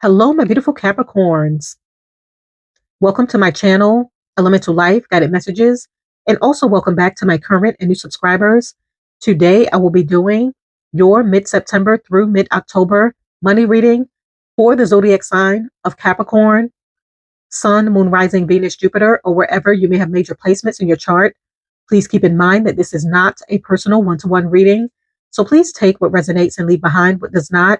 Hello, my beautiful Capricorns. Welcome to my channel, EleMental Lyfe Guided Messages, and also welcome back to my current and new subscribers. Today, I will be doing your mid-September through mid-October money reading for the zodiac sign of Capricorn, Sun, Moon, Rising, Venus, Jupiter, or wherever you may have major placements in your chart. Please keep in mind that this is not a personal one-to-one reading, so please take what resonates and leave behind what does not.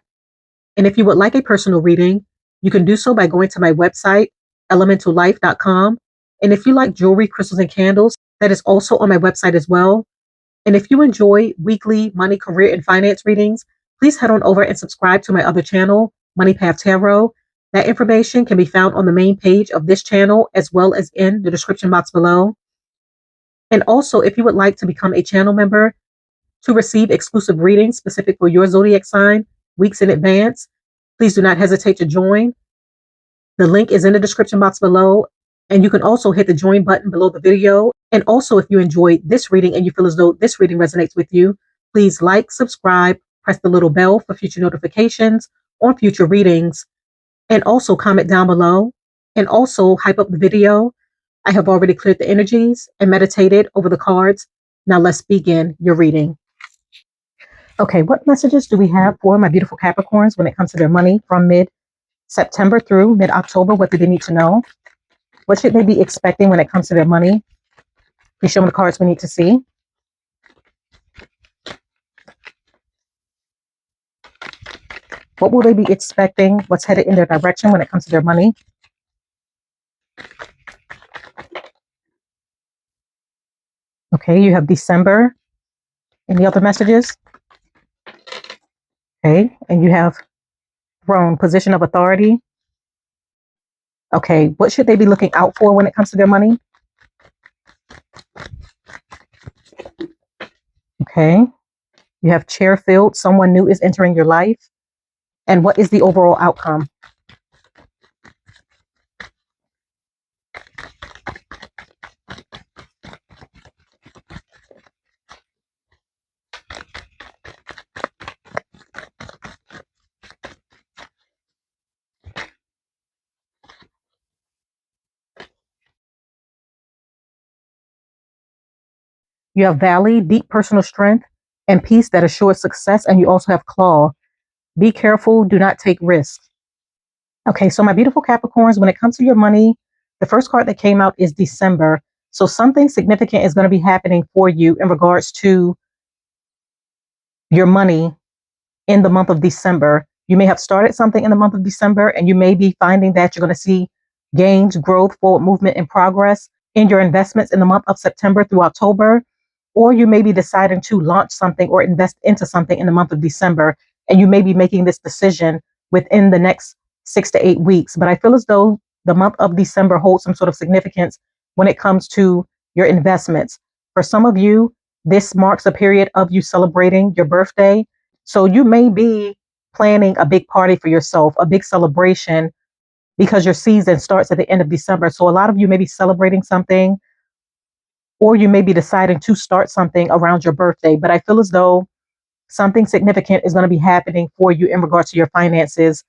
And if you would like a personal reading, you can do so by going to my website, elementallyfe.com. And if you like jewelry, crystals, and candles, that is also on my website as well. And if you enjoy weekly money, career, and finance readings, please head on over and subscribe to my other channel, Money Path Tarot. That information can be found on the main page of this channel as well as in the description box below. And also, if you would like to become a channel member to receive exclusive readings specific for your zodiac sign weeks in advance, please do not hesitate to join. The link is in the description box below, and you can also hit the join button below the video. And also, if you enjoyed this reading and you feel as though this reading resonates with you, please like, subscribe, press the little bell for future notifications on future readings, and also comment down below, and also hype up the video. I have already cleared the energies and meditated over the cards. Now let's begin your reading. Okay, what messages do we have for my beautiful Capricorns when it comes to their money from mid-September through mid-October? What do they need to know? What should they be expecting when it comes to their money? Please show me the cards we need to see. What will they be expecting? What's headed in their direction when it comes to their money? Okay, you have December. Any other messages? Okay, and you have Throne, position of authority. Okay, what should they be looking out for when it comes to their money? Okay, you have Chair filled, someone new is entering your life. And what is the overall outcome? You have Valley, deep personal strength and peace that assures success. And you also have Claw. Be careful, do not take risks. Okay, so my beautiful Capricorns, when it comes to your money, the first card that came out is December. So something significant is going to be happening for you in regards to your money in the month of December. You may have started something in the month of December, and you may be finding that you're going to see gains, growth, forward movement, and progress in your investments in the month of September through October. Or you may be deciding to launch something or invest into something in the month of December, and you may be making this decision within the next 6 to 8 weeks. But I feel as though the month of December holds some sort of significance when it comes to your investments. For some of you, this marks a period of you celebrating your birthday. So you may be planning a big party for yourself, a big celebration, because your season starts at the end of December. So a lot of you may be celebrating something, or you may be deciding to start something around your birthday. But I feel as though something significant is going to be happening for you in regards to your finances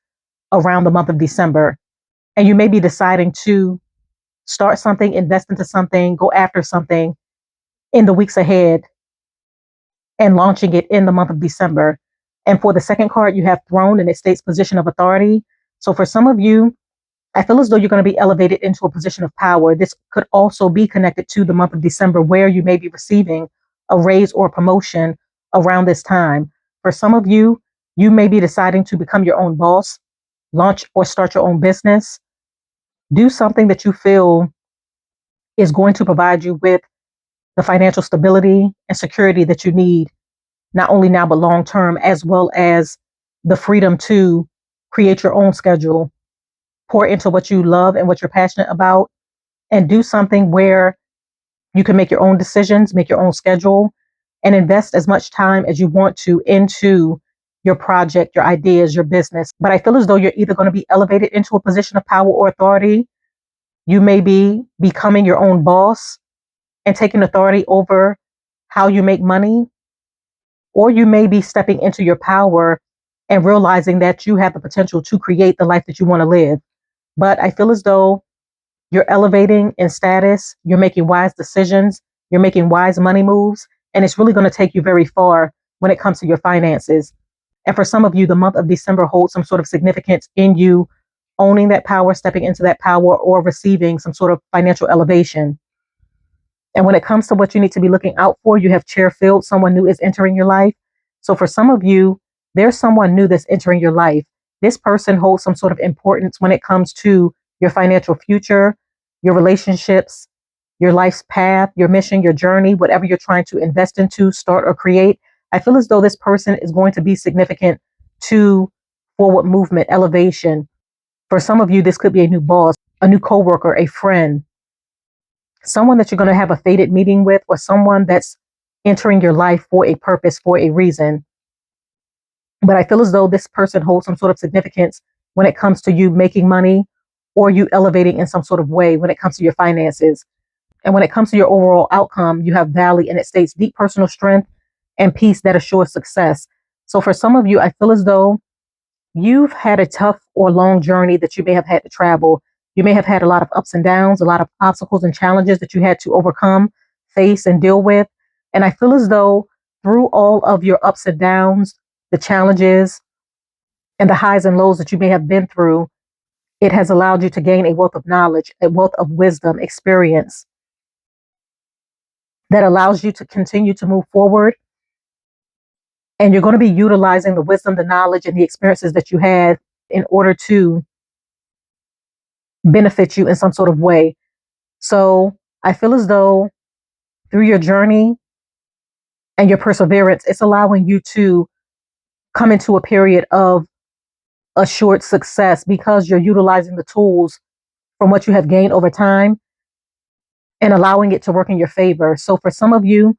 around the month of December. And you may be deciding to start something, invest into something, go after something in the weeks ahead and launching it in the month of December. And for the second card, you have Throne, and it states position of authority. So for some of you, I feel as though you're going to be elevated into a position of power. This could also be connected to the month of December, where you may be receiving a raise or a promotion around this time. For some of you, you may be deciding to become your own boss, launch or start your own business, do something that you feel is going to provide you with the financial stability and security that you need, not only now, but long term, as well as the freedom to create your own schedule, pour into what you love and what you're passionate about, and do something where you can make your own decisions, make your own schedule, and invest as much time as you want to into your project, your ideas, your business. But I feel as though you're either going to be elevated into a position of power or authority. You may be becoming your own boss and taking authority over how you make money, or you may be stepping into your power and realizing that you have the potential to create the life that you want to live. But I feel as though you're elevating in status, you're making wise decisions, you're making wise money moves, and it's really going to take you very far when it comes to your finances. And for some of you, the month of December holds some sort of significance in you owning that power, stepping into that power, or receiving some sort of financial elevation. And when it comes to what you need to be looking out for, you have chair filled, someone new is entering your life. So for some of you, there's someone new that's entering your life. This person holds some sort of importance when it comes to your financial future, your relationships, your life's path, your mission, your journey, whatever you're trying to invest into, start, or create. I feel as though this person is going to be significant to forward movement, elevation. For some of you, this could be a new boss, a new coworker, a friend, someone that you're going to have a fated meeting with, or someone that's entering your life for a purpose, for a reason. But I feel as though this person holds some sort of significance when it comes to you making money or you elevating in some sort of way when it comes to your finances. And when it comes to your overall outcome, you have Valley, and it states deep personal strength and peace that assures success. So for some of you, I feel as though you've had a tough or long journey that you may have had to travel. You may have had a lot of ups and downs, a lot of obstacles and challenges that you had to overcome, face, and deal with. And I feel as though through all of your ups and downs, the challenges, and the highs and lows that you may have been through, it has allowed you to gain a wealth of knowledge, a wealth of wisdom, experience that allows you to continue to move forward. And you're going to be utilizing the wisdom, the knowledge, and the experiences that you had in order to benefit you in some sort of way. So I feel as though through your journey and your perseverance, it's allowing you to come into a period of assured success because you're utilizing the tools from what you have gained over time and allowing it to work in your favor. So for some of you,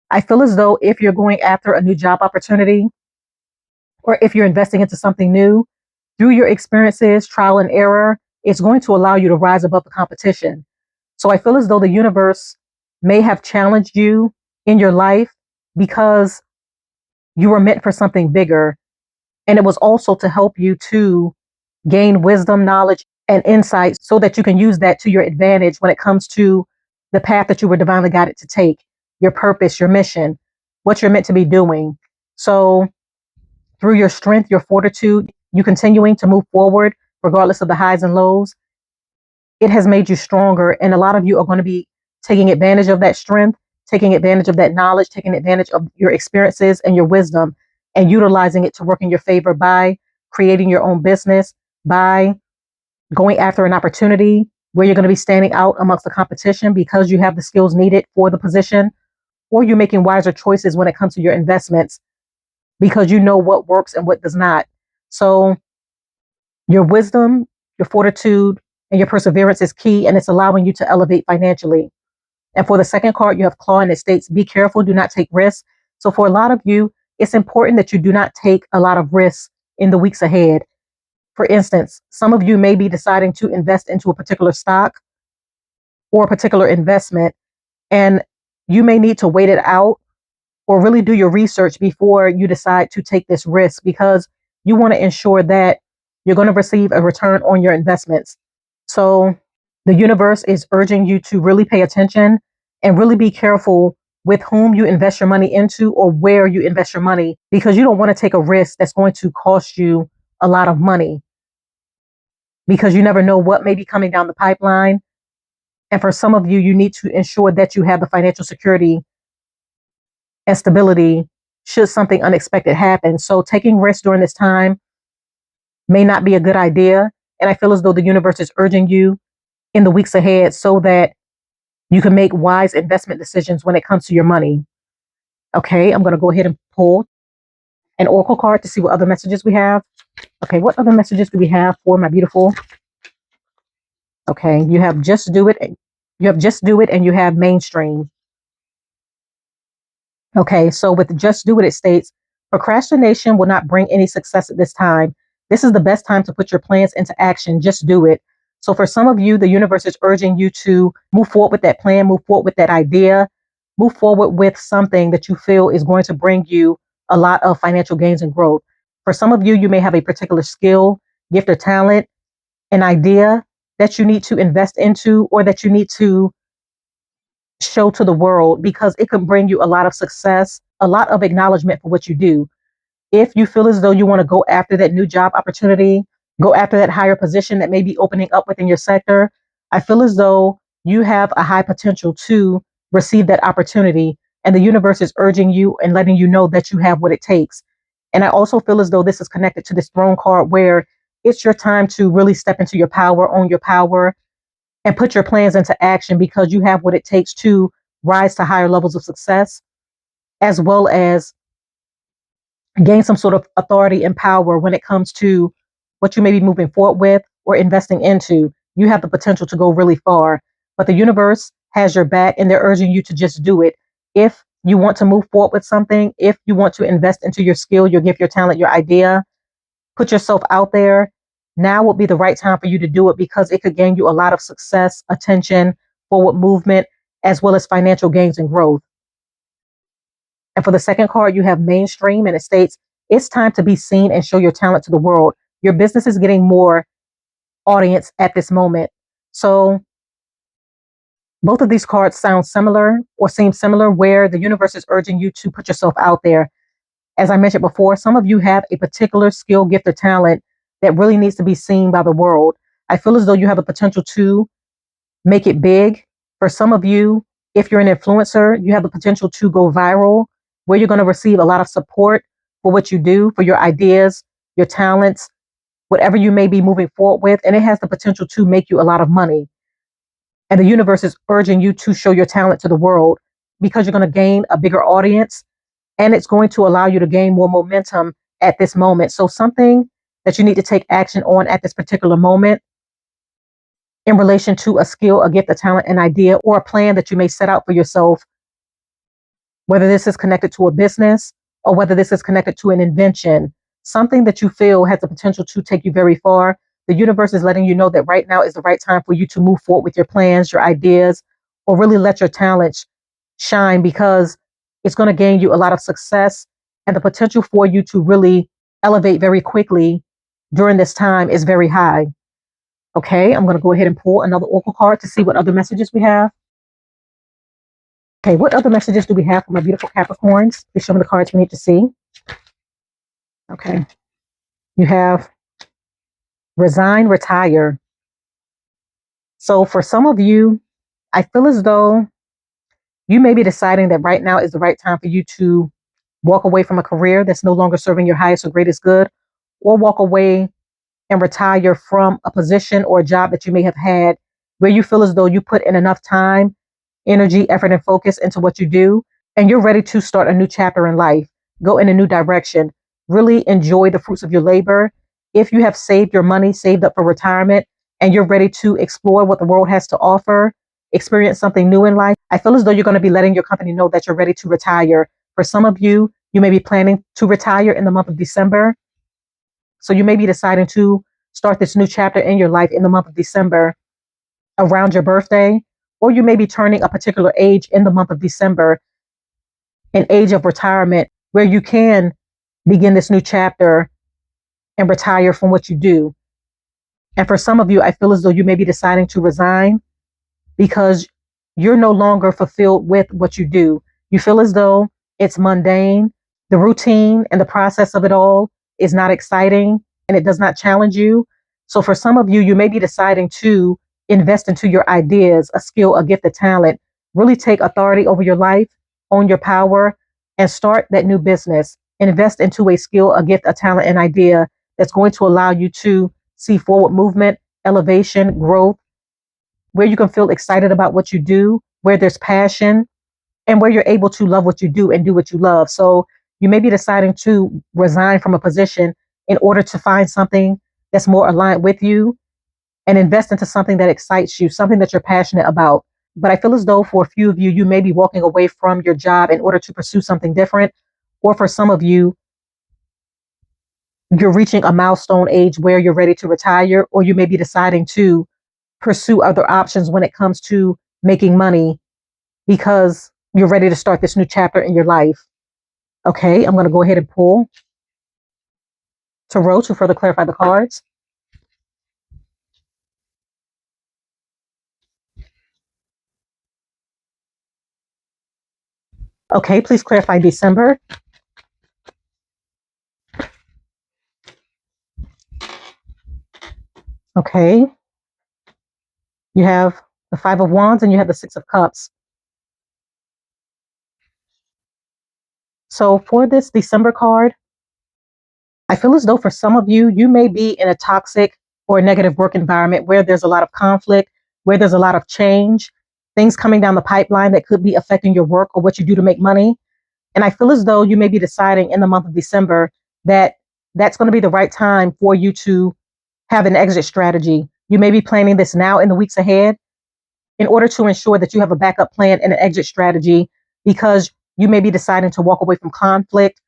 I feel as though if you're going after a new job opportunity or if you're investing into something new, through your experiences, trial and error, it's going to allow you to rise above the competition. So I feel as though the universe may have challenged you in your life because you were meant for something bigger. And it was also to help you to gain wisdom, knowledge, and insight so that you can use that to your advantage when it comes to the path that you were divinely guided to take, your purpose, your mission, what you're meant to be doing. So through your strength, your fortitude, you continuing to move forward, regardless of the highs and lows, it has made you stronger. And a lot of you are going to be taking advantage of that strength, taking advantage of that knowledge, taking advantage of your experiences and your wisdom, and utilizing it to work in your favor by creating your own business, by going after an opportunity where you're going to be standing out amongst the competition because you have the skills needed for the position, or you're making wiser choices when it comes to your investments because you know what works and what does not. So your wisdom, your fortitude, and your perseverance is key, and it's allowing you to elevate financially. And for the second card, you have Claw, and it states, be careful, do not take risks. So for a lot of you, it's important that you do not take a lot of risks in the weeks ahead. For instance, some of you may be deciding to invest into a particular stock or a particular investment, and you may need to wait it out or really do your research before you decide to take this risk because you want to ensure that you're going to receive a return on your investments. So the universe is urging you to really pay attention and really be careful with whom you invest your money into or where you invest your money, because you don't want to take a risk that's going to cost you a lot of money because you never know what may be coming down the pipeline. And for some of you, you need to ensure that you have the financial security and stability should something unexpected happen. So taking risks during this time may not be a good idea. And I feel as though the universe is urging you in the weeks ahead so that you can make wise investment decisions when it comes to your money. Okay, I'm going to go ahead and pull an oracle card to see what other messages we have. Okay, what other messages do we have for my beautiful? Okay, you have just do it. You have just do it and you have mainstream. Okay, so with just do it, it states, procrastination will not bring any success at this time. This is the best time to put your plans into action. Just do it. So for some of you, the universe is urging you to move forward with that plan, move forward with that idea, move forward with something that you feel is going to bring you a lot of financial gains and growth. For some of you, you may have a particular skill, gift, or talent, an idea that you need to invest into or that you need to show to the world because it can bring you a lot of success, a lot of acknowledgement for what you do. If you feel as though you want to go after that new job opportunity, go after that higher position that may be opening up within your sector, I feel as though you have a high potential to receive that opportunity. And the universe is urging you and letting you know that you have what it takes. And I also feel as though this is connected to this throne card where it's your time to really step into your power, own your power, and put your plans into action because you have what it takes to rise to higher levels of success, as well as gain some sort of authority and power when it comes to what you may be moving forward with or investing into. You have the potential to go really far, but the universe has your back and they're urging you to just do it. If you want to move forward with something, if you want to invest into your skill, your gift, your talent, your idea, put yourself out there, now would be the right time for you to do it because it could gain you a lot of success, attention, forward movement, as well as financial gains and growth. And for the second card, you have mainstream, and it states it's time to be seen and show your talent to the world. Your business is getting more audience at this moment. So both of these cards sound similar or seem similar, where the universe is urging you to put yourself out there. As I mentioned before, some of you have a particular skill, gift, or talent that really needs to be seen by the world. I feel as though you have the potential to make it big. For some of you, if you're an influencer, you have the potential to go viral, where you're going to receive a lot of support for what you do, for your ideas, your talents, whatever you may be moving forward with. And it has the potential to make you a lot of money. And the universe is urging you to show your talent to the world because you're going to gain a bigger audience and it's going to allow you to gain more momentum at this moment. So something that you need to take action on at this particular moment in relation to a skill, a gift, a talent, an idea, or a plan that you may set out for yourself, whether this is connected to a business or whether this is connected to an invention, something that you feel has the potential to take you very far. The universe is letting you know that right now is the right time for you to move forward with your plans, your ideas, or really let your talents shine because it's going to gain you a lot of success and the potential for you to really elevate very quickly during this time is very high. Okay, I'm going to go ahead and pull another oracle card to see what other messages we have. Okay, what other messages do we have for my beautiful Capricorns? Please show me the cards we need to see. Okay, you have resign, retire. So for some of you, I feel as though you may be deciding that right now is the right time for you to walk away from a career that's no longer serving your highest or greatest good, or walk away and retire from a position or a job that you may have had where you feel as though you put in enough time, energy, effort, and focus into what you do, and you're ready to start a new chapter in life, go in a new direction, really enjoy the fruits of your labor. If you have saved your money, saved up for retirement, and you're ready to explore what the world has to offer, experience something new in life, I feel as though you're going to be letting your company know that you're ready to retire. For some of you, you may be planning to retire in the month of December. So you may be deciding to start this new chapter in your life in the month of December around your birthday, or you may be turning a particular age in the month of December, an age of retirement where you can begin this new chapter and retire from what you do. And for some of you, I feel as though you may be deciding to resign because you're no longer fulfilled with what you do. You feel as though it's mundane, the routine and the process of it all is not exciting and it does not challenge you. So for some of you, you may be deciding to invest into your ideas, a skill, a gift, a talent, really take authority over your life, own your power, and start that new business. Invest into a skill, a gift, a talent, an idea that's going to allow you to see forward movement, elevation, growth, where you can feel excited about what you do, where there's passion, and where you're able to love what you do and do what you love. So you may be deciding to resign from a position in order to find something that's more aligned with you and invest into something that excites you, something that you're passionate about. But I feel as though for a few of you, you may be walking away from your job in order to pursue something different. Or for some of you, you're reaching a milestone age where you're ready to retire, or you may be deciding to pursue other options when it comes to making money because you're ready to start this new chapter in your life. Okay, I'm going to go ahead and pull Tarot to further clarify the cards. Okay, please clarify December. Okay. You have the Five of Wands and you have the Six of Cups. So for this December card, I feel as though for some of you, you may be in a toxic or negative work environment where there's a lot of conflict, where there's a lot of change, things coming down the pipeline that could be affecting your work or what you do to make money. And I feel as though you may be deciding in the month of December that that's going to be the right time for you to have an exit strategy. You may be planning this now in the weeks ahead in order to ensure that you have a backup plan and an exit strategy, because you may be deciding to walk away from conflict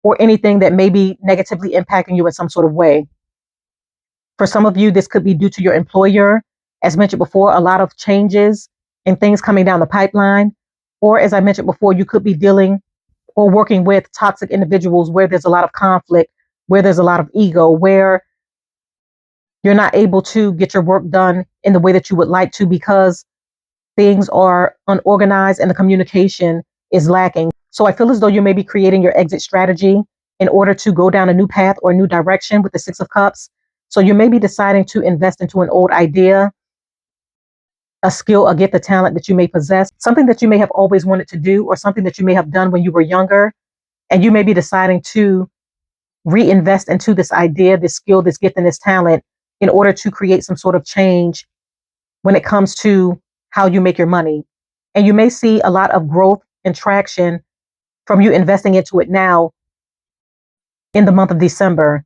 or anything that may be negatively impacting you in some sort of way. For some of you, this could be due to your employer. As mentioned before, a lot of changes and things coming down the pipeline. Or as I mentioned before, you could be dealing or working with toxic individuals where there's a lot of conflict, where there's a lot of ego, where you're not able to get your work done in the way that you would like to because things are unorganized and the communication is lacking. So I feel as though you may be creating your exit strategy in order to go down a new path or a new direction with the Six of Cups. So you may be deciding to invest into an old idea, a skill, a gift, a talent that you may possess, something that you may have always wanted to do, or something that you may have done when you were younger. And you may be deciding to reinvest into this idea, this skill, this gift, and this talent in order to create some sort of change when it comes to how you make your money. And you may see a lot of growth and traction from you investing into it now in the month of December.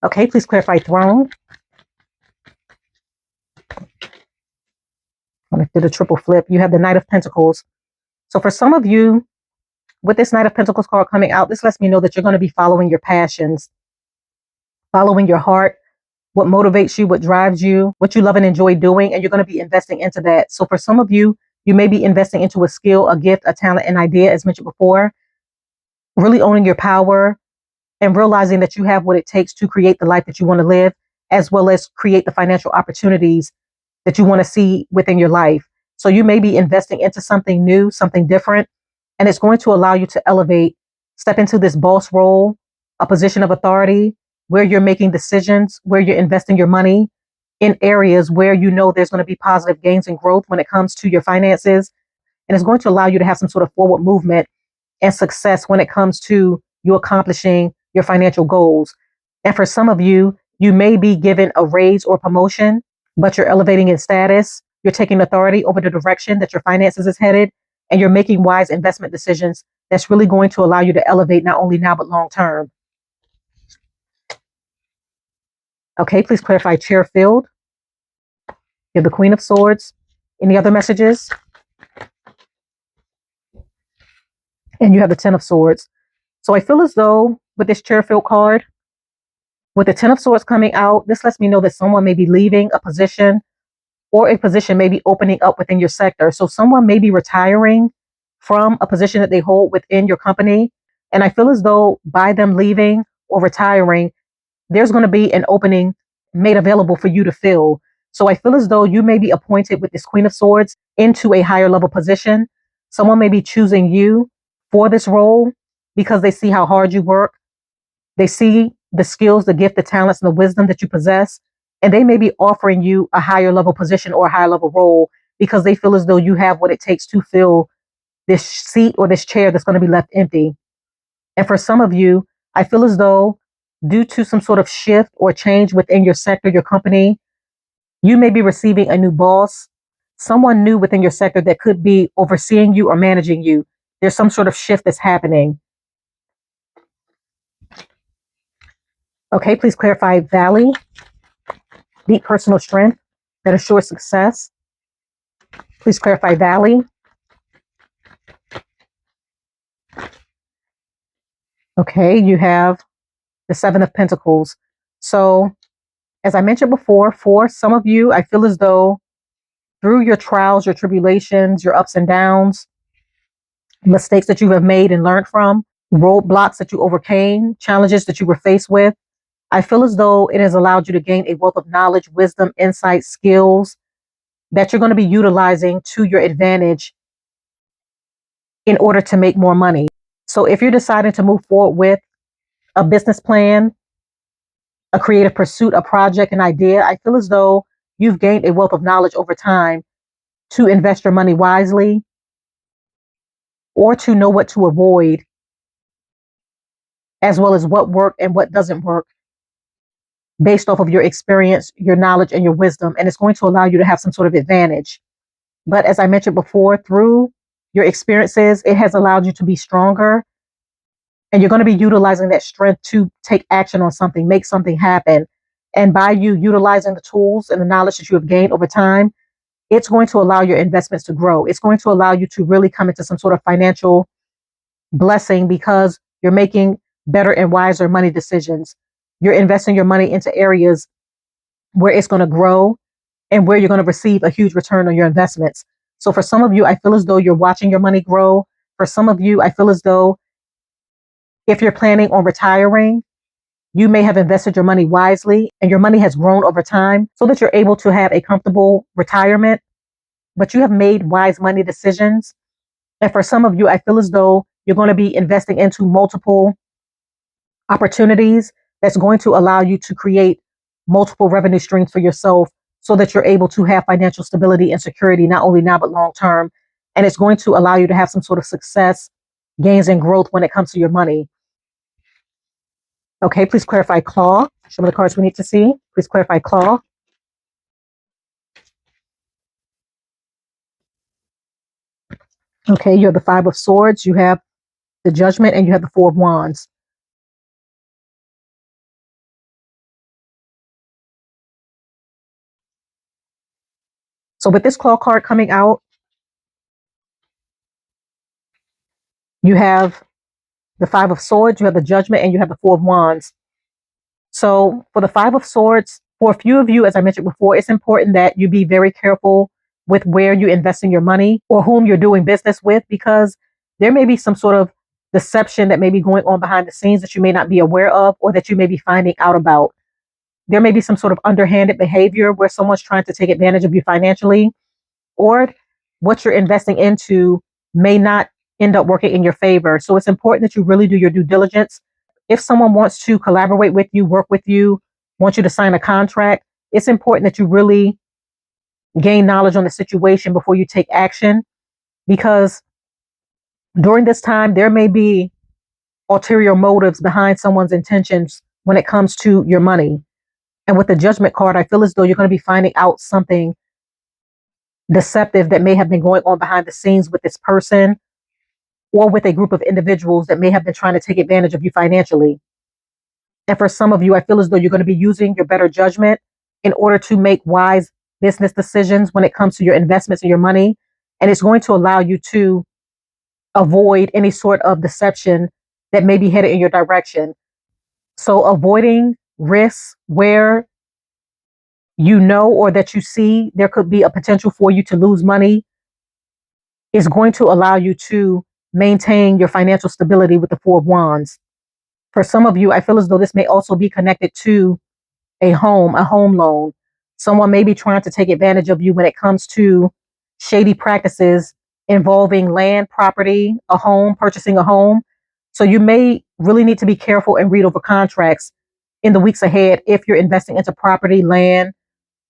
Okay, please clarify Throne. I'm going to do the triple flip. You have the Knight of Pentacles. So for some of you, with this Knight of Pentacles card coming out, this lets me know that you're going to be following your passions, following your heart, what motivates you, what drives you, what you love and enjoy doing, and you're going to be investing into that. So for some of you, you may be investing into a skill, a gift, a talent, an idea, as mentioned before, really owning your power and realizing that you have what it takes to create the life that you want to live, as well as create the financial opportunities that you want to see within your life. So you may be investing into something new, something different, and it's going to allow you to elevate, step into this boss role, a position of authority where you're making decisions, where you're investing your money in areas where you know there's going to be positive gains and growth when it comes to your finances. And it's going to allow you to have some sort of forward movement and success when it comes to you accomplishing your financial goals. And for some of you, you may be given a raise or promotion, but you're elevating in status. You're taking authority over the direction that your finances is headed, and you're making wise investment decisions that's really going to allow you to elevate not only now, but long term. Okay, please clarify chair filled. You have the Queen of Swords. Any other messages? And you have the Ten of Swords. So I feel as though with this chair filled card, with the Ten of Swords coming out, this lets me know that someone may be leaving a position, or a position may be opening up within your sector. So someone may be retiring from a position that they hold within your company. And I feel as though by them leaving or retiring, there's going to be an opening made available for you to fill. So I feel as though you may be appointed with this Queen of Swords into a higher level position. Someone may be choosing you for this role because they see how hard you work. They see the skills, the gift, the talents, and the wisdom that you possess. And they may be offering you a higher level position or a higher level role because they feel as though you have what it takes to fill this seat or this chair that's going to be left empty. And for some of you, I feel as though due to some sort of shift or change within your sector, your company, you may be receiving a new boss, someone new within your sector that could be overseeing you or managing you. There's some sort of shift that's happening. Okay, please clarify Valley. Deep personal strength that assures success. Please clarify Valley. Okay, you have the Seven of Pentacles. So, as I mentioned before, for some of you, I feel as though through your trials, your tribulations, your ups and downs, mistakes that you have made and learned from, roadblocks that you overcame, challenges that you were faced with. I feel as though it has allowed you to gain a wealth of knowledge, wisdom, insight, skills that you're going to be utilizing to your advantage in order to make more money. So if you're deciding to move forward with a business plan, a creative pursuit, a project, an idea, I feel as though you've gained a wealth of knowledge over time to invest your money wisely or to know what to avoid, as well as what worked and what doesn't work based off of your experience, your knowledge, and your wisdom. And it's going to allow you to have some sort of advantage. But as I mentioned before, through your experiences, it has allowed you to be stronger. And you're going to be utilizing that strength to take action on something, make something happen. And by you utilizing the tools and the knowledge that you have gained over time, it's going to allow your investments to grow. It's going to allow you to really come into some sort of financial blessing because you're making better and wiser money decisions. You're investing your money into areas where it's going to grow and where you're going to receive a huge return on your investments. So for some of you, I feel as though you're watching your money grow. For some of you, I feel as though if you're planning on retiring, you may have invested your money wisely and your money has grown over time so that you're able to have a comfortable retirement, but you have made wise money decisions. And for some of you, I feel as though you're going to be investing into multiple opportunities that's going to allow you to create multiple revenue streams for yourself so that you're able to have financial stability and security, not only now, but long term. And it's going to allow you to have some sort of success, gains, and growth when it comes to your money. Okay, please clarify claw. Show me the cards we need to see. Please clarify claw. Okay, you have the Five of Swords, you have the Judgment, and you have the Four of Wands. So with this claw card coming out, you have the Five of Swords, you have the Judgment, and you have the Four of Wands. So for the Five of Swords, for a few of you, as I mentioned before, it's important that you be very careful with where you're investing your money or whom you're doing business with, because there may be some sort of deception that may be going on behind the scenes that you may not be aware of or that you may be finding out about. There may be some sort of underhanded behavior where someone's trying to take advantage of you financially, or what you're investing into may not end up working in your favor. So it's important that you really do your due diligence. If someone wants to collaborate with you, work with you, wants you to sign a contract, it's important that you really gain knowledge on the situation before you take action, because during this time, there may be ulterior motives behind someone's intentions when it comes to your money. And with the Judgment card, I feel as though you're going to be finding out something deceptive that may have been going on behind the scenes with this person or with a group of individuals that may have been trying to take advantage of you financially. And for some of you, I feel as though you're going to be using your better judgment in order to make wise business decisions when it comes to your investments and your money. And it's going to allow you to avoid any sort of deception that may be headed in your direction. So avoiding risks where you know or that you see there could be a potential for you to lose money is going to allow you to maintain your financial stability with the Four of Wands. For some of you, I feel as though this may also be connected to a home loan. Someone may be trying to take advantage of you when it comes to shady practices involving land, property, a home, purchasing a home. So you may really need to be careful and read over contracts in the weeks ahead if you're investing into property, land,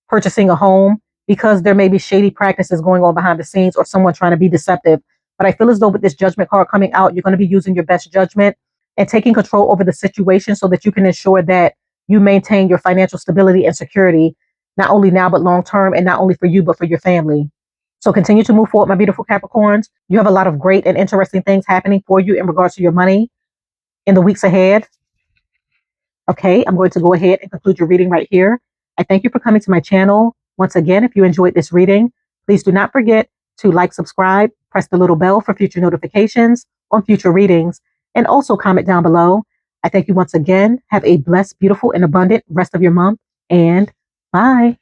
purchasing a home, because there may be shady practices going on behind the scenes or someone trying to be deceptive. But I feel as though with this Judgment card coming out, you're going to be using your best judgment and taking control over the situation so that you can ensure that you maintain your financial stability and security, not only now, but long term, and not only for you, but for your family. So continue to move forward, my beautiful Capricorns. You have a lot of great and interesting things happening for you in regards to your money in the weeks ahead. Okay, I'm going to go ahead and conclude your reading right here. I thank you for coming to my channel. Once again, if you enjoyed this reading, please do not forget to like, subscribe, press the little bell for future notifications on future readings, and also comment down below. I thank you once again. Have a blessed, beautiful, and abundant rest of your month, and bye.